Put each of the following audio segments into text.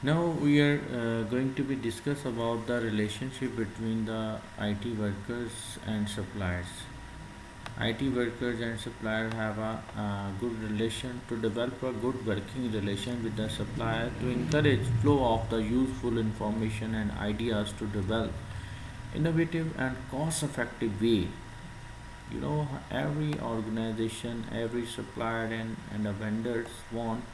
Now we are going to be discuss about the relationship between the IT workers and suppliers. IT workers and supplier have a good relation to develop a good working relation with the supplier to encourage flow of the useful information and ideas to develop innovative and cost effective way. Every organization, every supplier and the vendors want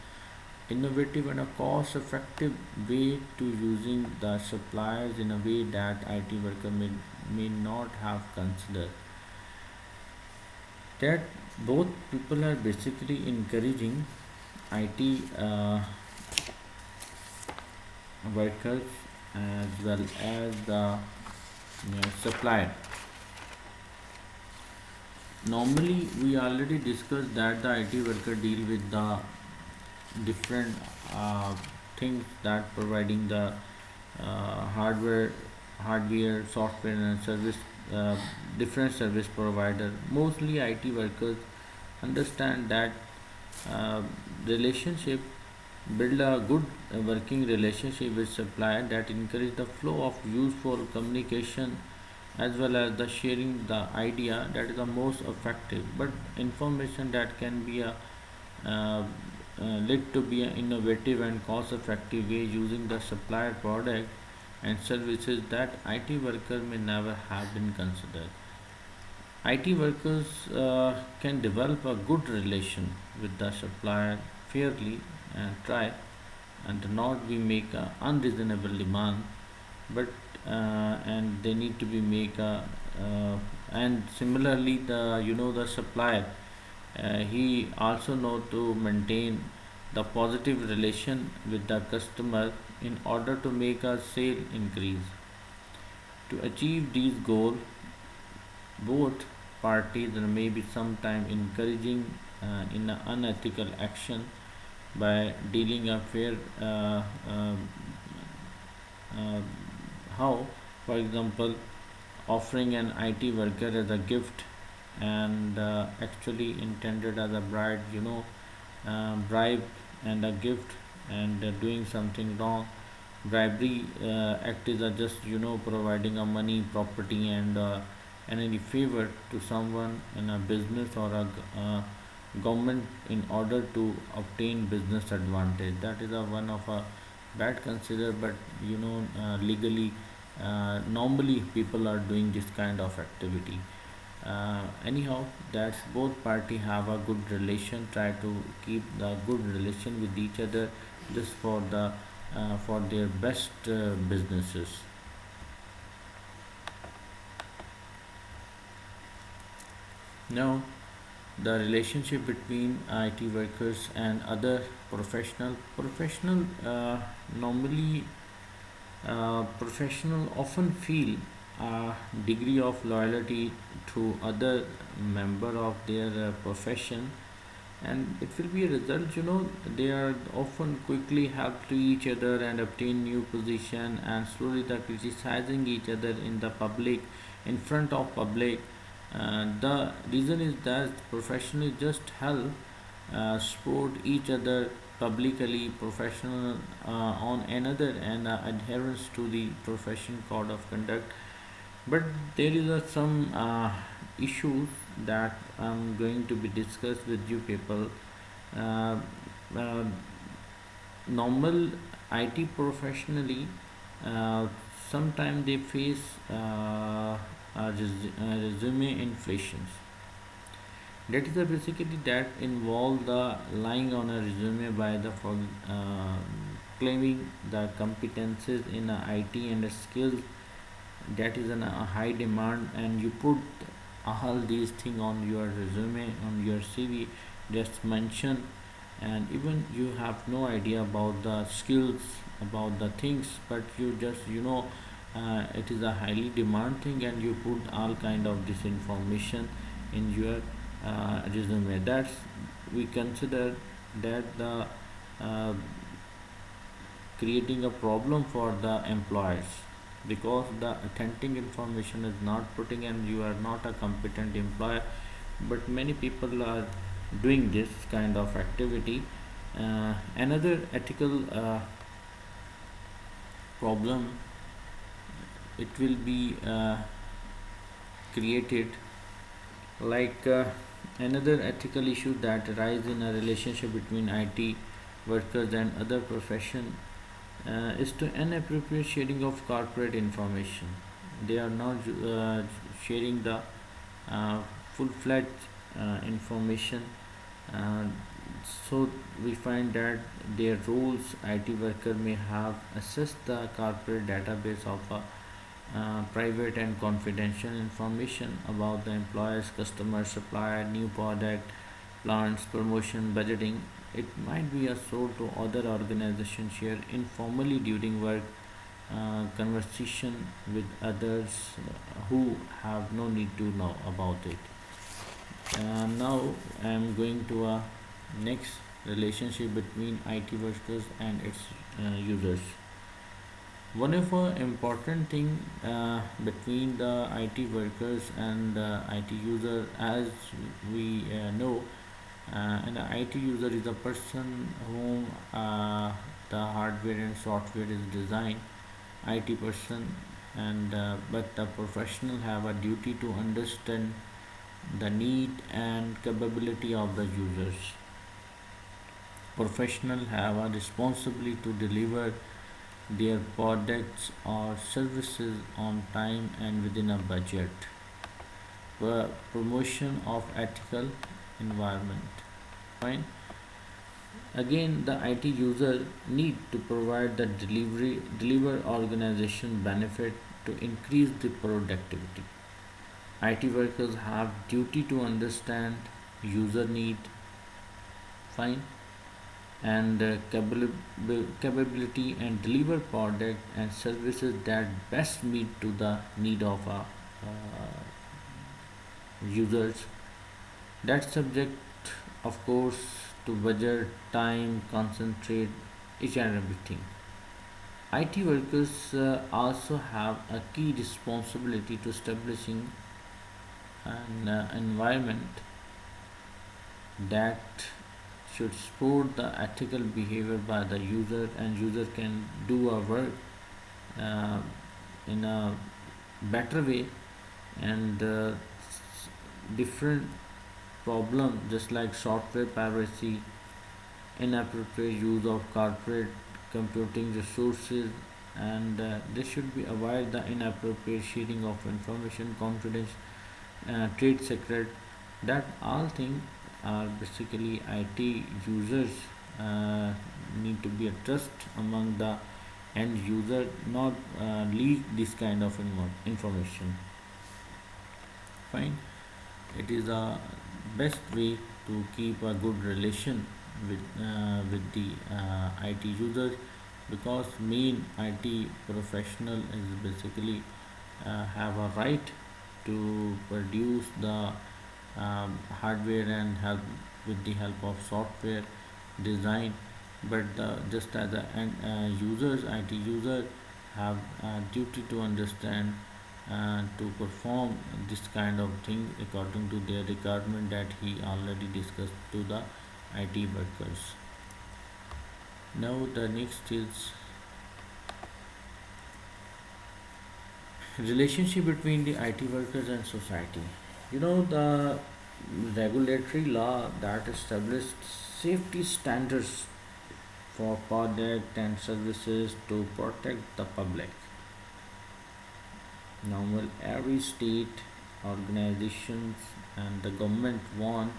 innovative and a cost effective way to using the suppliers in a way that IT worker may not have considered. That both people are basically encouraging IT workers as well as the supplier. Normally, we already discussed that the IT worker deal with the different things that providing the hardware, software, and service. Uh, Different service provider. Mostly IT workers understand that uh, relationship build a good working relationship with supplier that encourage the flow of useful communication as well as the sharing the idea that is the most effective but information that can be a uh, led to be an innovative and cost effective way using the supplier product and services that IT workers may never have been considered. IT workers can develop a good relation with the supplier fairly and try and not be make a unreasonable demand, but and they need to be make a and similarly the supplier he also know to maintain the positive relation with the customer in order to make a sale increase. To achieve these goals, both parties may be sometime encouraging in a unethical action by dealing a fair uh, how, for example, offering an IT worker as a gift and actually intended as a bribe and a gift and doing something wrong. Bribery act is just providing a money, property, and any favor to someone in a business or a government in order to obtain business advantage. That is a one of a bad consider, but legally, normally people are doing this kind of activity. Anyhow, that's both party have a good relation, try to keep the good relation with each other just for their best businesses. Now, the relationship between IT workers and other professional normally professional often feel a degree of loyalty to other member of their profession, and it will be a result. They are often quickly help to each other and obtain new position, and slowly the criticizing each other in the public, in front of public. The reason is that professionally just help support each other publicly professional on another and adherence to the profession code of conduct. But there is some issues that I'm going to be discussed with you people. uh, uh, Normal IT professionally sometimes they face resume inflations. That is basically that involve the lying on a resume by the uh, claiming the competences in IT and the skills that is in a high demand, and you put all these things on your resume, on your CV, just mention, and even you have no idea about the skills, about the things, but you just it is a highly demand thing, and you put all kind of this information in your resume. That's we consider that the uh, creating a problem for the employers, because the authentic information is not putting and you are not a competent employer. But many people are doing this kind of activity. Another ethical problem it will be created, like another ethical issue that arise in a relationship between IT workers and other profession is to inappropriate sharing of corporate information. They are not sharing the uh, full-fledged information. uh, so we find that their roles IT worker may have accessed the corporate database of a private and confidential information about the employer's customer, supplier, new product, plans, promotion, budgeting. It might be a sold to other organizations share informally during work conversation with others who have no need to know about it. Now I am going to a next relationship between IT workers and its users. One of the important thing between the IT workers and the IT user, as we know, an IT user is a person whom the hardware and software is designed. IT person, and but the professional have a duty to understand the need and capability of the users. Professional have a responsibility to deliver their products or services on time and within a budget. Promotion of ethical environment. Fine. Again, the IT user need to provide the deliver organization benefit to increase the productivity. IT workers have duty to understand user need, fine, and capability and deliver product and services that best meet to the need of our users. That subject, of course, to budget, time, concentrate, each and everything. IT workers also have a key responsibility to establishing an environment that should support the ethical behavior by the user, and user can do a work uh, in a better way, and different problem just like software piracy, inappropriate use of corporate computing resources, and they should be avoid the inappropriate sharing of information, confidence, trade secret. That all things are basically IT users need to be a trust among the end user, not leak this kind of information. Fine. It is a best way to keep a good relation with the IT users, because main IT professional is basically have a right to produce the hardware and help with the help of software design, but just as the end users, IT user have duty to understand and to perform this kind of thing according to their requirement that he already discussed to the IT workers. Now the next is relationship between the IT workers and society. The regulatory law that established safety standards for product and services to protect the public. Now, well, every state, organizations, and the government want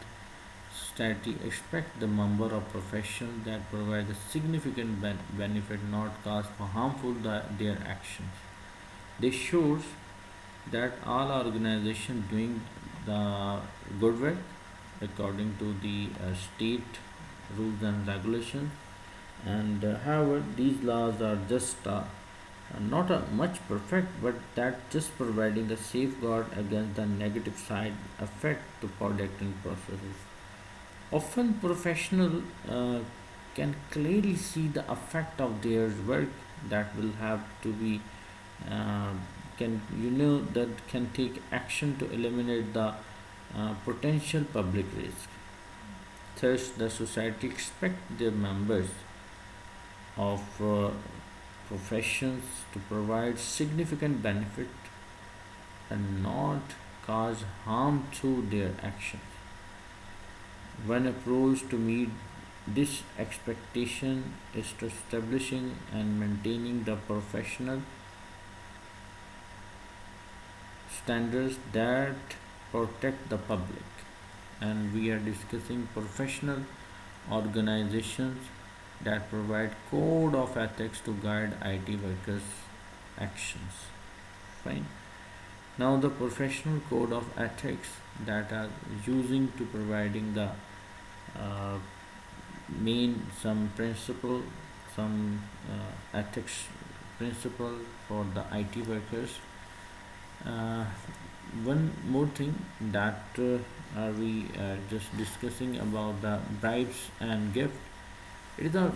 study expect the member of profession that provide a significant benefit, not cause for harmful their actions. This shows that all organizations doing the good work according to the state rules and regulations. And however, these laws are just not much perfect, but that just providing the safeguard against the negative side effect to product and processes. Often, professional can clearly see the effect of their work that will have to be uh, can that can take action to eliminate the potential public risk. Thus, the society expect their members of professions to provide significant benefit and not cause harm through their actions. One approach to meet this expectation is to establishing and maintaining the professional standards that protect the public. And we are discussing professional organizations that provide code of ethics to guide IT workers' actions. Fine. Now the professional code of ethics that are using to providing the uh, main some principle, some ethics principle for the IT workers. Uh, One more thing that are we just discussing about the bribes and gift. It is a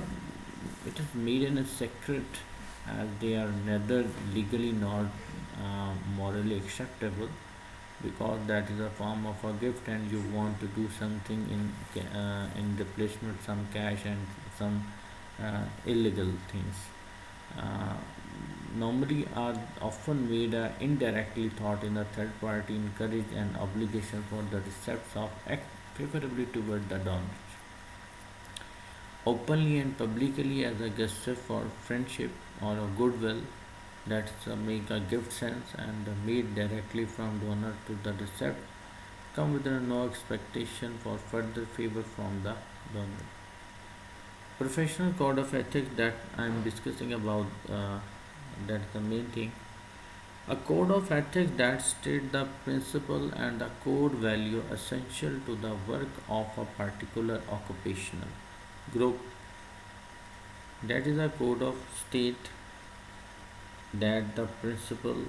it is made in a secret as they are neither legally nor morally acceptable because that is a form of a gift and you want to do something in replacement some cash and some illegal things. Uh, Normally are often made indirectly thought in the third party encourage and obligation for the recipients of act favorably toward the donors openly and publicly as a gesture for friendship or a goodwill that's make a gift sense and made directly from donor to the recipient come with no expectation for further favor from the donor. Professional code of ethics that I'm discussing about, that's the main thing. A code of ethics that states the principle and the core value essential to the work of a particular occupational group. That is a code of state that the principle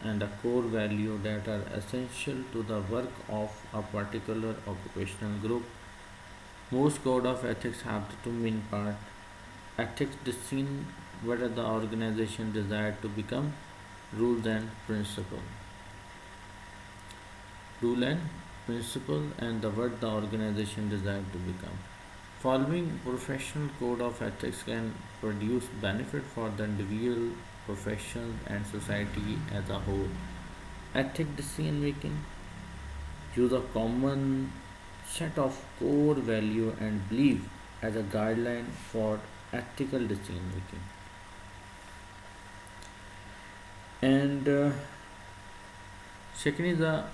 and the core value that are essential to the work of a particular occupational group. Most code of ethics have the two main parts. Ethics define whether the organization desired to become rules and principle. Rule and principle and the what the organization desired to become. Following professional code of ethics can produce benefit for the individual, profession, and society as a whole. Ethic decision making use a common set of core value and belief as a guideline for ethical decision making. And second is a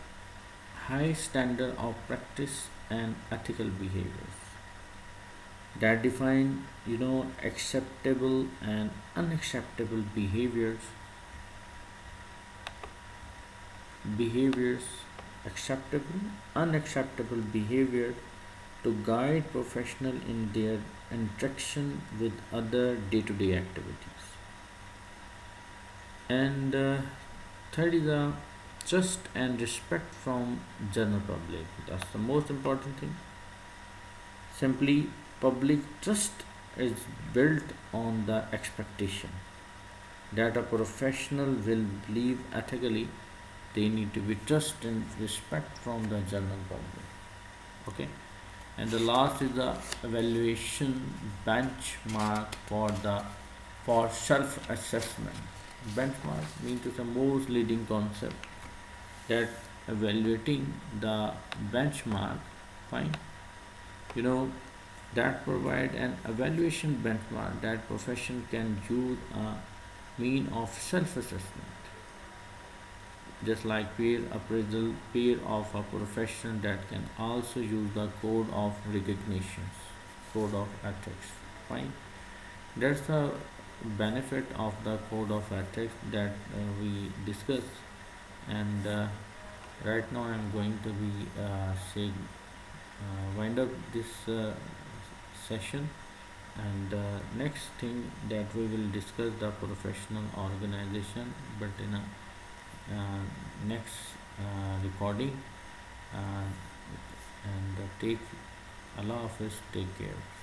high standard of practice and ethical behaviors that define acceptable and unacceptable behaviors acceptable unacceptable behavior to guide professional in their interaction with other day-to-day activities. And third is a trust and respect from general public. That's the most important thing. Simply, public trust is built on the expectation that a professional will believe ethically. They need to be trust and respect from the general public. Okay. And the last is the evaluation benchmark for self-assessment. Benchmark means it's the most leading concept that evaluating the benchmark, fine, you know, that provide an evaluation benchmark that profession can use a mean of self-assessment, just like peer appraisal, peer of a profession that can also use the code of recognitions, code of ethics. Fine. That's the benefit of the code of ethics that we discussed. And right now I'm going to be saying wind up this session. And next thing that we will discuss the professional organization, but in a next recording. Uh, and take Allah Hafiz, take care.